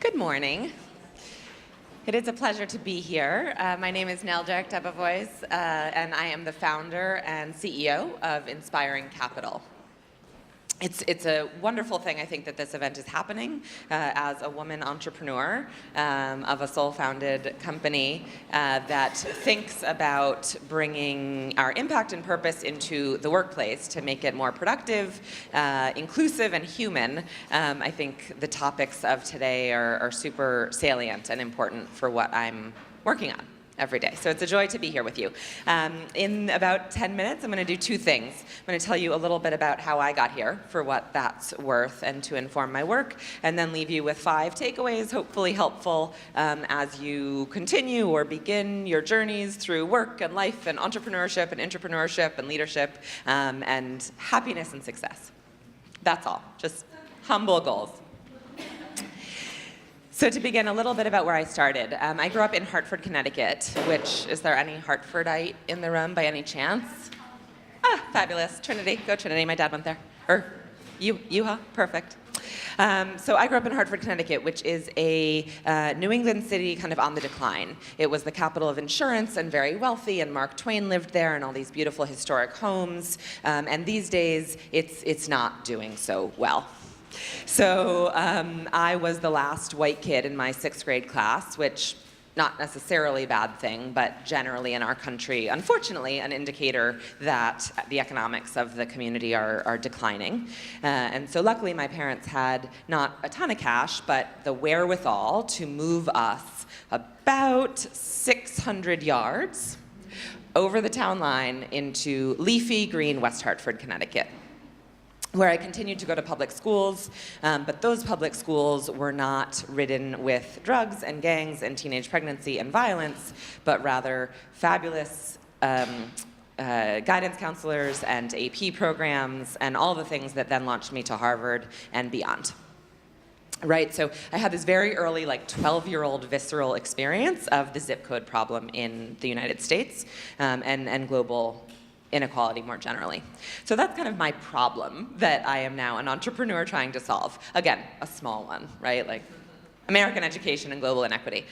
Good morning. It is a pleasure to be here. My name is Nell Derick Debevoise, and I am the founder and CEO of Inspiring Capital. It's a wonderful thing, I think, that this event is happening as a woman entrepreneur of a soul-founded company that thinks about bringing our impact and purpose into the workplace to make it more productive, inclusive, and human. I think the topics of today are super salient and important for what I'm working on every day. So it's a joy to be here with you. In about 10 minutes, I'm going to do two things. I'm going to tell you a little bit about how I got here, for what that's worth, and to inform my work, and then leave you with 5 takeaways, hopefully helpful as you continue or begin your journeys through work and life and entrepreneurship and leadership and happiness and success. That's all. Just humble goals. So to begin, a little bit about where I started. I grew up in Hartford, Connecticut, which, is there any Hartfordite in the room by any chance? Ah, fabulous. Trinity, go Trinity. My dad went there. Or you, huh? Perfect. So I grew up in Hartford, Connecticut, which is a New England city kind of on the decline. It was the capital of insurance and very wealthy, and Mark Twain lived there, and all these beautiful historic homes. And these days, it's not doing so well. So I was the last white kid in my 6th grade class, which not necessarily a bad thing, but generally in our country, unfortunately, an indicator that the economics of the community are declining. And so luckily my parents had not a ton of cash, but the wherewithal to move us about 600 yards over the town line into leafy green West Hartford, Connecticut, where I continued to go to public schools, but those public schools were not ridden with drugs and gangs and teenage pregnancy and violence, but rather fabulous guidance counselors and AP programs and all the things that then launched me to Harvard and beyond. Right, so I had this very early, 12-year-old visceral experience of the zip code problem in the United States and global inequality more generally. So that's kind of my problem that I am now an entrepreneur trying to solve. Again, a small one, right? Like American education and global inequity.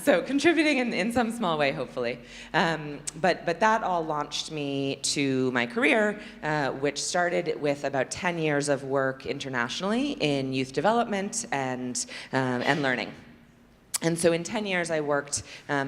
So contributing in some small way, hopefully. But that all launched me to my career, which started with about 10 years of work internationally in youth development and learning. And so in 10 years, I worked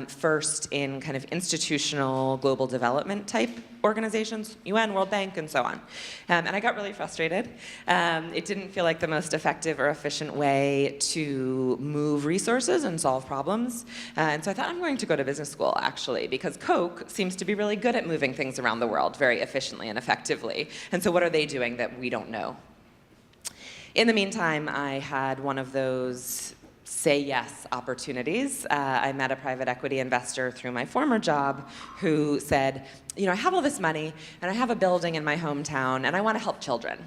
first in kind of institutional global development type organizations, UN, World Bank, and so on. And I got really frustrated. It didn't feel like the most effective or efficient way to move resources and solve problems. And so I thought, I'm going to go to business school, actually, because Coke seems to be really good at moving things around the world very efficiently and effectively. And so what are they doing that we don't know? In the meantime, I had one of those say yes opportunities. I met a private equity investor through my former job who said, I have all this money and I have a building in my hometown and I want to help children.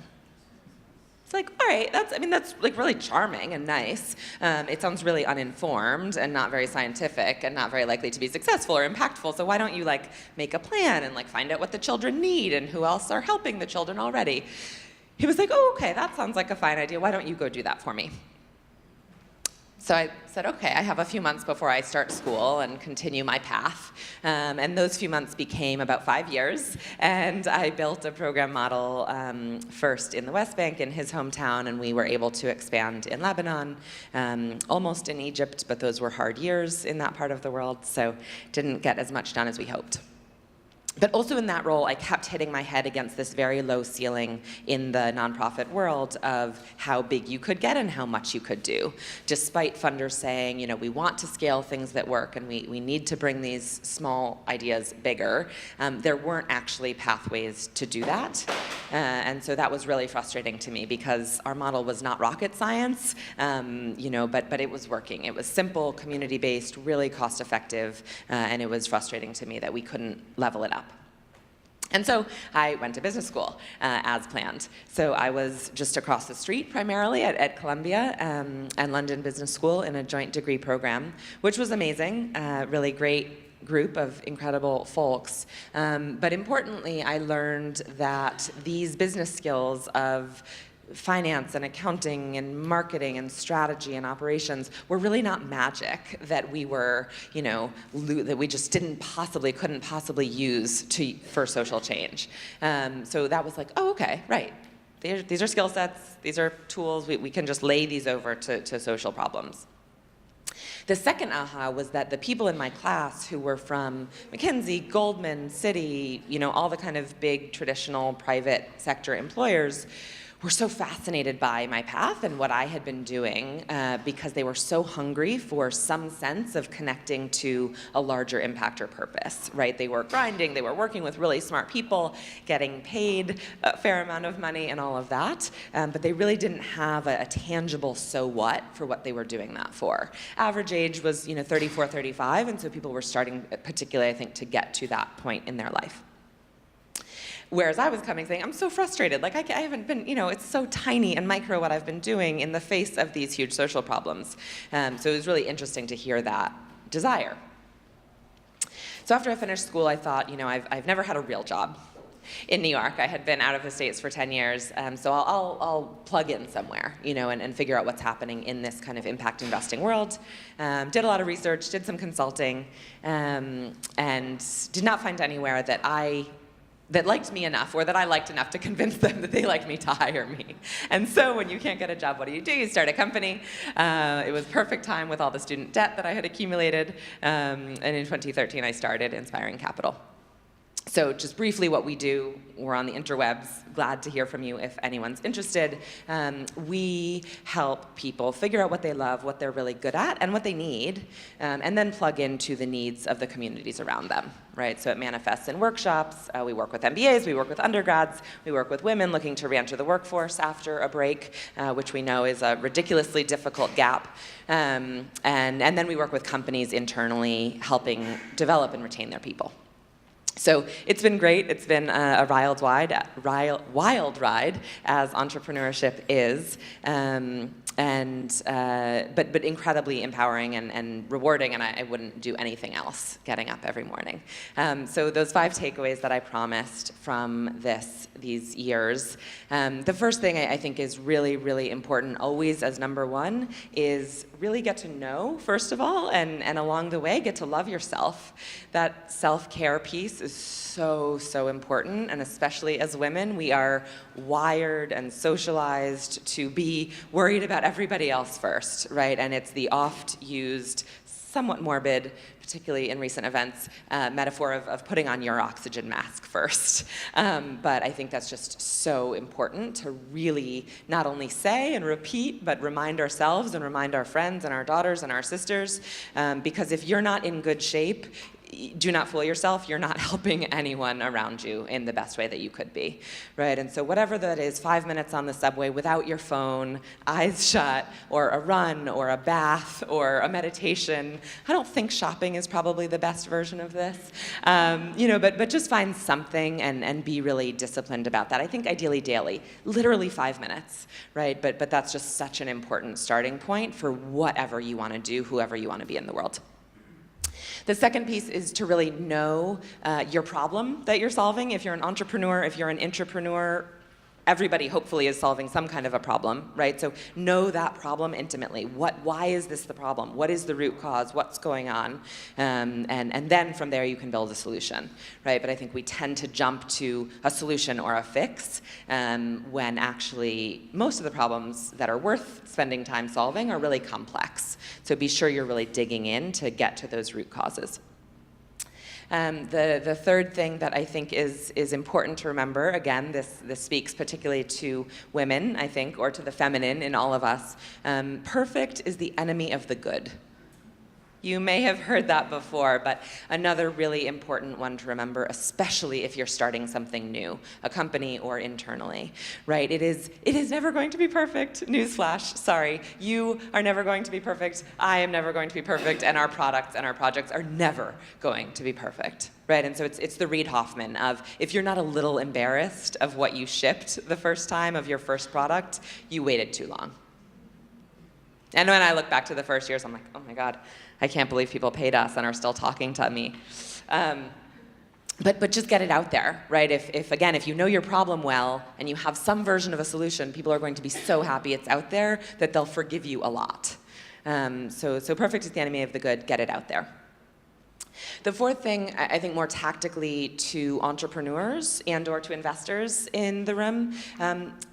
It's like, all right, that's like really charming and nice. It sounds really uninformed and not very scientific and not very likely to be successful or impactful. So why don't you make a plan and find out what the children need and who else are helping the children already? He was like, oh, okay, that sounds like a fine idea. Why don't you go do that for me? So I said, okay, I have a few months before I start school and continue my path. And those few months became about 5 years. And I built a program model first in the West Bank in his hometown, and we were able to expand in Lebanon, almost in Egypt, but those were hard years in that part of the world, so didn't get as much done as we hoped. But also in that role, I kept hitting my head against this very low ceiling in the nonprofit world of how big you could get and how much you could do. Despite funders saying, we want to scale things that work and we need to bring these small ideas bigger, there weren't actually pathways to do that. And so that was really frustrating to me because our model was not rocket science, but it was working. It was simple, community-based, really cost-effective, and it was frustrating to me that we couldn't level it up. And so I went to business school as planned. So I was just across the street primarily at Columbia and London Business School in a joint degree program, which was amazing, really great group of incredible folks. But importantly, I learned that these business skills of finance and accounting and marketing and strategy and operations were really not magic that we were, that we just couldn't possibly use for social change. So that was like, oh, okay, right. These are skill sets, these are tools, we can just lay these over to social problems. The second aha was that the people in my class who were from McKinsey, Goldman, Citi, all the kind of big traditional private sector employers were so fascinated by my path and what I had been doing because they were so hungry for some sense of connecting to a larger impact or purpose, right? They were grinding, they were working with really smart people, getting paid a fair amount of money and all of that, but they really didn't have a tangible so what for what they were doing that for. Average age was 34, 35, and so people were starting, particularly I think, to get to that point in their life. Whereas I was coming saying, I'm so frustrated, like I haven't been, it's so tiny and micro what I've been doing in the face of these huge social problems. So it was really interesting to hear that desire. So after I finished school, I thought, I've never had a real job in New York. I had been out of the States for 10 years, so I'll plug in somewhere, and figure out what's happening in this kind of impact investing world. Did a lot of research, did some consulting, and did not find anywhere that liked me enough, or that I liked enough to convince them that they liked me to hire me. And so when you can't get a job, what do? You start a company. It was perfect time with all the student debt that I had accumulated. And in 2013, I started Inspiring Capital. So just briefly what we do, we're on the interwebs, glad to hear from you if anyone's interested. We help people figure out what they love, what they're really good at, and what they need, and then plug into the needs of the communities around them, right? So it manifests in workshops. We work with MBAs, we work with undergrads, we work with women looking to re-enter the workforce after a break, which we know is a ridiculously difficult gap. And then we work with companies internally, helping develop and retain their people. So it's been great. It's been a wild ride, as entrepreneurship is, but incredibly empowering and rewarding, and I wouldn't do anything else getting up every morning. So those 5 takeaways that I promised from these years, the first thing I think is really, really important, always as number 1, is really get to know, first of all, and along the way, get to love yourself. That self-care piece is so, so important, and especially as women, we are wired and socialized to be worried about everybody else first, right? And it's the oft-used, somewhat morbid, particularly in recent events, metaphor of putting on your oxygen mask first. But I think that's just so important to really not only say and repeat, but remind ourselves and remind our friends and our daughters and our sisters, because if you're not in good shape, do not fool yourself, you're not helping anyone around you in the best way that you could be, right? And so whatever that is, 5 minutes on the subway without your phone, eyes shut, or a run, or a bath, or a meditation. I don't think shopping is probably the best version of this, but just find something and be really disciplined about that. I think ideally daily, literally 5 minutes, right? But that's just such an important starting point for whatever you want to do, whoever you want to be in the world. The second piece is to really know your problem that you're solving. If you're an entrepreneur, if you're an intrapreneur, everybody hopefully is solving some kind of a problem, right? So know that problem intimately. Why is this the problem? What is the root cause? What's going on? And then from there you can build a solution, right? But I think we tend to jump to a solution or a fix when actually most of the problems that are worth spending time solving are really complex. So be sure you're really digging in to get to those root causes. The third thing that I think is important to remember, again, this speaks particularly to women, I think, or to the feminine in all of us, perfect is the enemy of the good. You may have heard that before, but another really important one to remember, especially if you're starting something new, a company or internally, right? It is never going to be perfect. Newsflash, sorry. You are never going to be perfect. I am never going to be perfect, and our products and our projects are never going to be perfect, right? And so it's the Reid Hoffman of, if you're not a little embarrassed of what you shipped the first time of your first product, you waited too long. And when I look back to the first years, I'm like, oh my God, I can't believe people paid us and are still talking to me. But just get it out there, right? If you know your problem well and you have some version of a solution, people are going to be so happy it's out there that they'll forgive you a lot. So perfect is the enemy of the good. Get it out there. The fourth thing, I think more tactically to entrepreneurs and/or to investors in the room,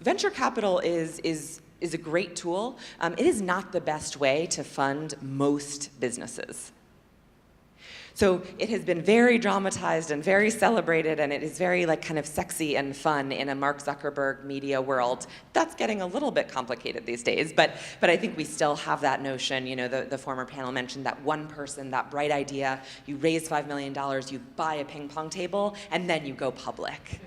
venture capital is a great tool. It is not the best way to fund most businesses. So it has been very dramatized and very celebrated, and it is very kind of sexy and fun in a Mark Zuckerberg media world. That's getting a little bit complicated these days, but I think we still have that notion. The former panel mentioned that one person, that bright idea, you raise $5 million, you buy a ping pong table, and then you go public.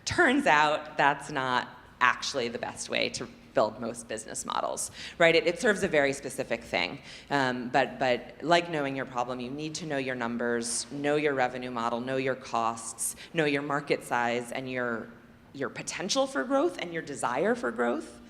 Turns out that's not actually the best way to build most business models, right? It serves a very specific thing, but like knowing your problem, you need to know your numbers, know your revenue model, know your costs, know your market size and your potential for growth and your desire for growth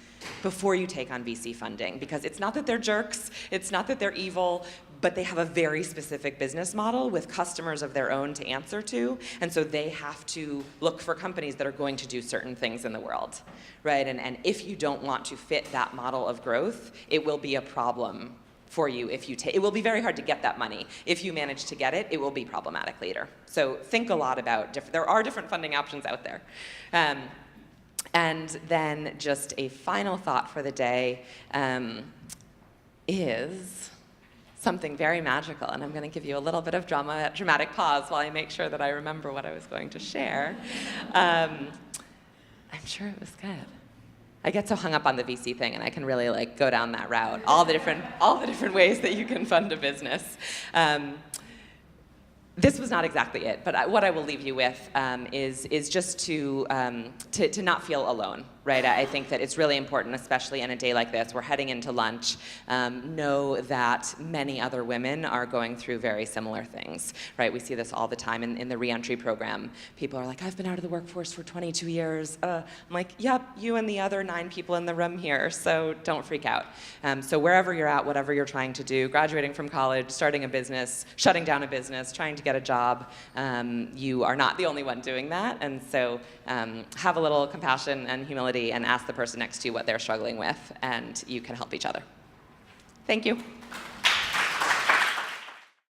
before you take on VC funding, because it's not that they're jerks, it's not that they're evil, but they have a very specific business model with customers of their own to answer to, and so they have to look for companies that are going to do certain things in the world, right? And if you don't want to fit that model of growth, it will be a problem for you if you take. It will be very hard to get that money. If you manage to get it, it will be problematic later. So think a lot about, there are different funding options out there. And then just a final thought for the day is something very magical, and I'm going to give you a little bit of dramatic pause while I make sure that I remember what I was going to share. I'm sure it was good. I get so hung up on the VC thing, and I can really go down that route. All the different ways that you can fund a business. This was not exactly it, but what I will leave you with is just to not feel alone, right? I think that it's really important, especially in a day like this. We're heading into lunch. Know that many other women are going through very similar things, right? We see this all the time in the reentry program. People are like, I've been out of the workforce for 22 years. I'm like, yep, you and the other 9 people in the room here, so don't freak out. So wherever you're at, whatever you're trying to do, graduating from college, starting a business, shutting down a business, trying to get a job, you are not the only one doing that, and so have a little compassion and humility and ask the person next to you what they're struggling with, and you can help each other. Thank you.